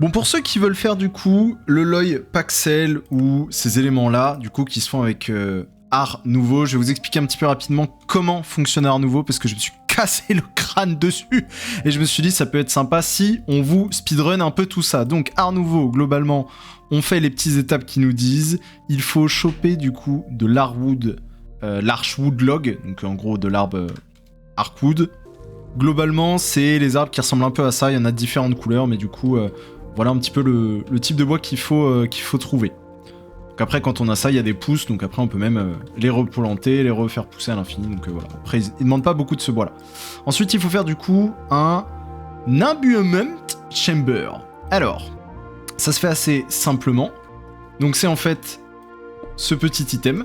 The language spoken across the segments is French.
Bon, pour ceux qui veulent faire du coup le Loi Paxel ou ces éléments-là, du coup qui se font avec Art Nouveau, je vais vous expliquer un petit peu rapidement comment fonctionne Art Nouveau parce que je me suis cassé le crâne dessus et je me suis dit ça peut être sympa si on vous speedrun un peu tout ça. Donc Art Nouveau, globalement, on fait les petites étapes qui nous disent il faut choper du coup de l'Archwood, l'Archwood Log, donc en gros de l'arbre Archwood. Globalement, c'est les arbres qui ressemblent un peu à ça, il y en a de différentes couleurs, mais du coup, voilà un petit peu le type de bois qu'il faut trouver. Donc après, quand on a ça, il y a des pousses, donc après on peut même les replanter, les refaire pousser à l'infini, donc voilà. Après, ils demandent pas beaucoup de ce bois-là. Ensuite, il faut faire du coup un Imbuement Chamber. Alors, ça se fait assez simplement. Donc c'est en fait ce petit item.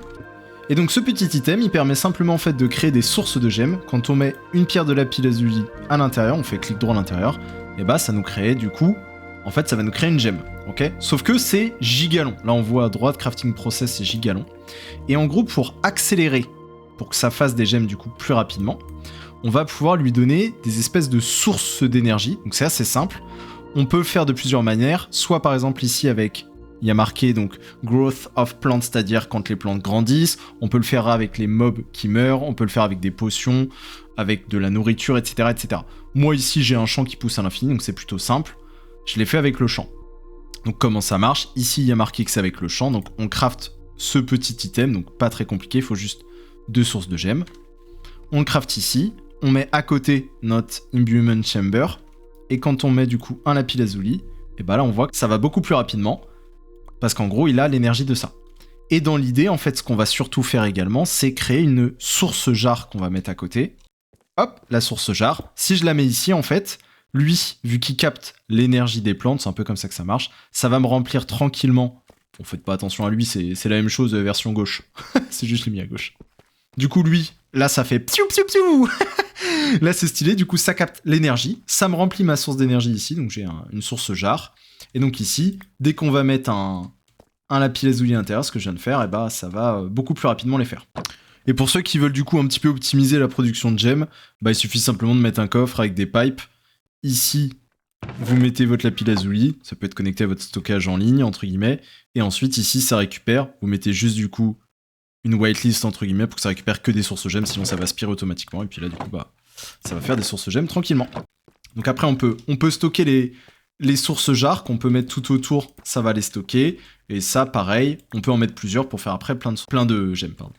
Et donc ce petit item, il permet simplement en fait de créer des sources de gemmes. Quand on met une pierre de lapis-lazuli à l'intérieur, on fait clic droit à l'intérieur, et bah ça nous crée du coup, en fait ça va nous créer une gemme, ok? Sauf que c'est giga long. Là on voit à droite, crafting process c'est giga long. Et en gros pour accélérer, pour que ça fasse des gemmes du coup plus rapidement, on va pouvoir lui donner des espèces de sources d'énergie. Donc c'est assez simple. On peut le faire de plusieurs manières, soit par exemple ici avec... Il y a marqué donc growth of plants, c'est-à-dire quand les plantes grandissent. On peut le faire avec les mobs qui meurent, on peut le faire avec des potions, avec de la nourriture, etc. etc. Moi ici j'ai un champ qui pousse à l'infini, donc c'est plutôt simple. Je l'ai fait avec le champ. Donc comment ça marche? Ici il y a marqué que c'est avec le champ, donc on craft ce petit item, donc pas très compliqué, il faut juste 2 sources de gemmes. On le craft ici, on met à côté notre Imbuement Chamber, et quand on met du coup un lapis-lazuli, et bah là on voit que ça va beaucoup plus rapidement, parce qu'en gros, il a l'énergie de ça. Et dans l'idée, en fait, ce qu'on va surtout faire également, c'est créer une source jar qu'on va mettre à côté. Hop, la source jar. Si je la mets ici, en fait, lui, vu qu'il capte l'énergie des plantes, c'est un peu comme ça que ça marche, ça va me remplir tranquillement. Bon, faites pas attention à lui, c'est la même chose version gauche. C'est juste, je l'ai mis à gauche. Du coup, lui, là, ça fait psiou psiou psiou. Là, c'est stylé, du coup, ça capte l'énergie. Ça me remplit ma source d'énergie ici, donc j'ai une source jar. Et donc ici, dès qu'on va mettre un lapis-lazuli à l'intérieur, ce que je viens de faire, et bah ça va beaucoup plus rapidement les faire. Et pour ceux qui veulent du coup un petit peu optimiser la production de gemmes, bah il suffit simplement de mettre un coffre avec des pipes. Ici, vous mettez votre lapis-lazuli, ça peut être connecté à votre stockage en ligne, entre guillemets, et ensuite ici ça récupère, vous mettez juste du coup une whitelist entre guillemets pour que ça récupère que des sources gemmes, sinon ça va aspirer automatiquement, et puis là du coup bah ça va faire des sources gemmes tranquillement. Donc après on peut stocker les sources jars qu'on peut mettre tout autour, ça va les stocker. Et ça, pareil, on peut en mettre plusieurs pour faire après plein de gemmes. Pardon.